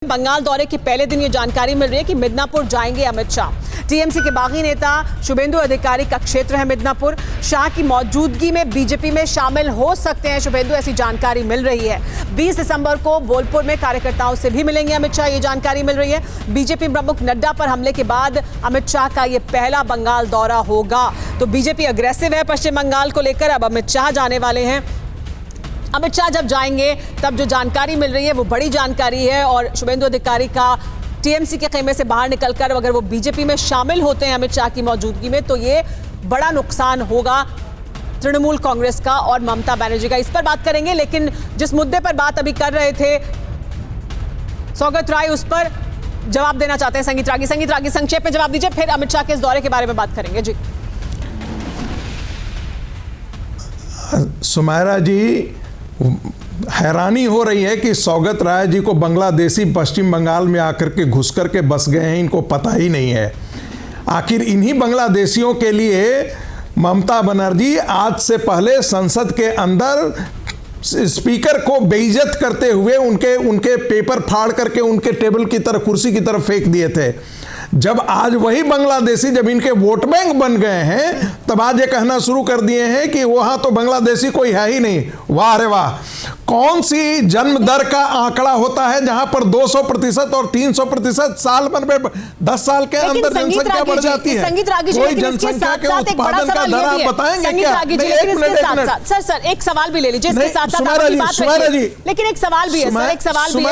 बंगाल दौरे के पहले दिन ये जानकारी मिल रही है कि मिदनापुर जाएंगे अमित शाह। टीएमसी के बागी नेता शुभेंदु अधिकारी का क्षेत्र है मिदनापुर। शाह की मौजूदगी में बीजेपी में शामिल हो सकते हैं शुभेंदु, ऐसी जानकारी मिल रही है। 20 दिसंबर को बोलपुर में कार्यकर्ताओं से भी मिलेंगे अमित शाह, ये जानकारी मिल रही है। बीजेपी प्रमुख नड्डा पर हमले के बाद अमित शाह का ये पहला बंगाल दौरा होगा। तो बीजेपी अग्रेसिव है पश्चिम बंगाल को लेकर। अब अमित शाह जाने वाले हैं। अमित शाह जब जाएंगे तब जो जानकारी मिल रही है वो बड़ी जानकारी है, और शुभेंदु अधिकारी का टीएमसी के खेमे से बाहर निकलकर अगर वो बीजेपी में शामिल होते हैं अमित शाह की मौजूदगी में, तो ये बड़ा नुकसान होगा तृणमूल कांग्रेस का और ममता बनर्जी का। इस पर बात करेंगे, लेकिन जिस मुद्दे पर बात अभी कर रहे थे सौगत राय, उस पर जवाब देना चाहते हैं संगीत रागी। संगीत रागी, संक्षेप में जवाब दीजिए, फिर अमित शाह के इस दौरे के बारे में बात करेंगे। जी सुमायरा जी, हैरानी हो रही है कि सौगत राय जी को बांग्लादेशी पश्चिम बंगाल में आकर के घुस कर के बस गए हैं, इनको पता ही नहीं है। आखिर इन्हीं बांग्लादेशियों के लिए ममता बनर्जी आज से पहले संसद के अंदर स्पीकर को बेइज्जत करते हुए उनके पेपर फाड़ करके उनके टेबल की तरफ, कुर्सी की तरफ फेंक दिए थे। जब आज वही बांग्लादेशी जब इनके वोट बैंक बन गए हैं, तब आज ये कहना शुरू कर दिए हैं कि वहां तो बांग्लादेशी कोई है ही नहीं। वाह रे वाह! कौन सी जन्म दर का आंकड़ा होता है जहां पर 200% और 300% साल भर में 10 साल के अंदर जनसंख्या बढ़ जाती है। कोई जनसंख्या के उत्पादन का दर आप बताएंगे क्या? सर एक सवाल भी ले लीजिए, इसके साथ लेकिन एक सवाल भी है सर, एक सवाल भी है।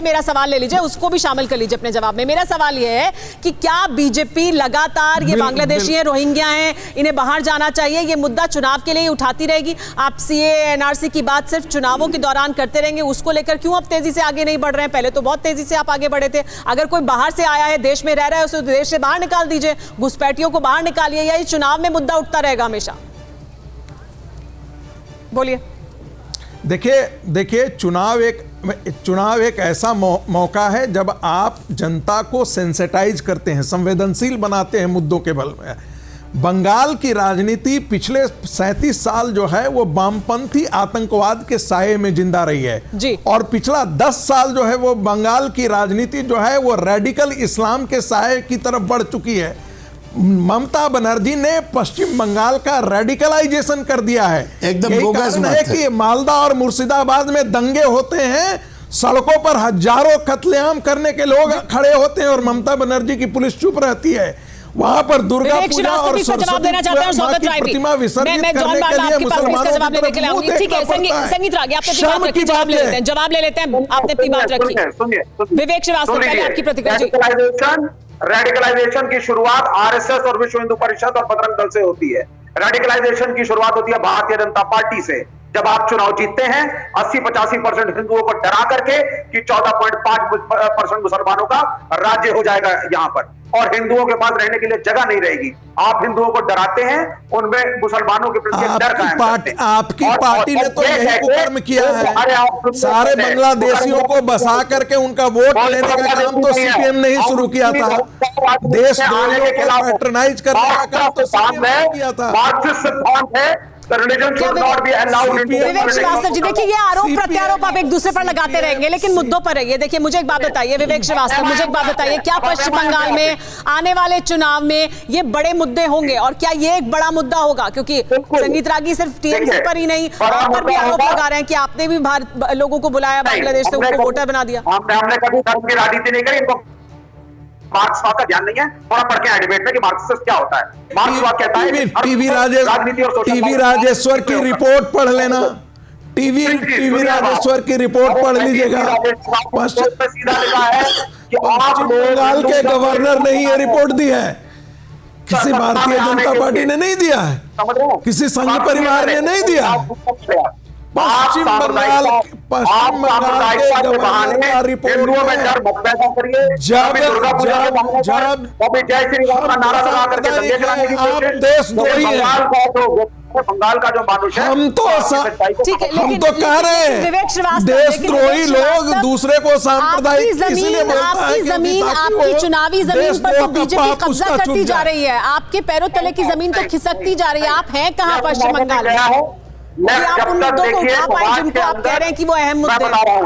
मेरा सवाल ले लीजिए, उसको भी शामिल कर लीजिए अपने जवाब में। मेरा सवाल यह है कि क्या बीजेपी लगातार ये बांग्लादेशी हैं, रोहिंग्या हैं, इन्हें बाहर जाना चाहिए, ये मुद्दा चुनाव के लिए उठाती रहेगी? आप सीए एनआरसी की बात सिर्फ चुनावों के दौरान करते रहेंगे, उसको लेकर क्यों अब तेजी से आगे नहीं बढ़ रहे हैं? पहले तो बहुत तेजी से आप आगे बढ़े थे। अगर कोई बाहर से आया है, देश में रह रहा है, उसे देश से बाहर निकाल दीजिए, घुसपैठियों को बाहर निकालिए, या इस चुनाव में मुद्दा उठता रहेगा हमेशा? बोलिए। देखिए चुनाव एक ऐसा मौका है जब आप जनता को सेंसिटाइज करते हैं, संवेदनशील बनाते हैं मुद्दों के बल में। बंगाल की राजनीति पिछले 37 साल जो है वो वामपंथी आतंकवाद के साये में जिंदा रही है जी। और पिछला 10 साल जो है वो बंगाल की राजनीति जो है वो रेडिकल इस्लाम के साये की तरफ बढ़ चुकी है। ममता बनर्जी ने पश्चिम बंगाल का रेडिकलाइजेशन कर दिया है। एकदम बोगस बात है कि मालदा और मुर्शिदाबाद में दंगे होते हैं, सड़कों पर हजारों कत्लेआम करने के लोग खड़े होते हैं और ममता बनर्जी की पुलिस चुप रहती है। वहां पर दुर्गा पूजा और प्रतिमा विसर्जित करने के लिए मुसलमानों की ठीक है। संगीत रागी, आपने जवाब ले लेते हैं, आपने अपनी बात रखी। विवेक श्रीवास्तव, पहले आपकी प्रतिक्रिया। रेडिकलाइजेशन की शुरुआत आरएसएस और विश्व हिंदू परिषद और बजरंग दल से होती है। रेडिकलाइजेशन की शुरुआत होती है भारतीय जनता पार्टी से। जब आप चुनाव जीतते हैं 80-85% हिंदुओं को डरा करके कि 14.5% मुसलमानों का राज्य हो जाएगा यहां पर, और हिंदुओं के पास रहने के लिए जगह नहीं रहेगी। आप हिंदुओं को डराते हैं, उनमें मुसलमानों के प्रति डर कायम करते हैं। आपकी पार्टी ने तो यही कुकर्म किया है। सारे बांग्लादेशियों को बसा करके उनका वोट लेने का काम तो सीपीएम ने ही शुरू किया था। देशद्रोहियों को पैट्रोनाइज करने का काम तो सीपीएम ने किया था। मार्क्सिस्ट सिद्धांत है। विवेक श्रीवास्तव जी, देखिए ये आरोप प्रत्यारोप आप एक दूसरे पर लगाते रहेंगे, लेकिन मुद्दों पर रहिए। देखिए मुझे एक बात बताइए विवेक श्रीवास्तव, मुझे एक बात बताइए, क्या पश्चिम बंगाल में आने वाले चुनाव में ये बड़े मुद्दे होंगे, और क्या ये एक बड़ा मुद्दा होगा? क्योंकि संगीत रागी सिर्फ टीएमसी पर ही नहीं, आप पर भी आरोप लगा रहे हैं कि आपने भी लोगों को बुलाया बांग्लादेश से, उनको वोटर बना दिया। हमने कभी धर्म की राजनीति नहीं करी। इनको मार्क्सवाद का ज्ञान नहीं है, थोड़ा पढ़ के डिबेट में कि मार्क्सिस्ट क्या होता है। मार्क्सवाद कहता है टीवी राजेश्वर की रिपोर्ट पढ़ लेना। टीवी राजेश्वर की रिपोर्ट पढ़ लीजिएगा। पश्चिम बंगाल के गवर्नर ने ये रिपोर्ट दी है, किसी भारतीय जनता पार्टी ने नहीं दिया है, किसी संघ परिवार ने नहीं दिया। पश्चिम बंगाल के गवर्नर का रिपोर्ट आप देशद्रोही हैं। बंगाल का जो मानुष है, हम तो कह रहे हैं देशद्रोही लोग दूसरे को सांप्रदायिक इसलिए बोलता है कि आपकी चुनावी जमीन पर तो बीजेपी कब्जा करती जा रही है, आपके पैरों तले की जमीन तो खिसकती जा रही है। आप हैं कहां पश्चिम बंगाल में? आप उन मुद्दों को उठा पाए जिनको आप कह रहे हैं कि वो अहम मुद्दे हैं।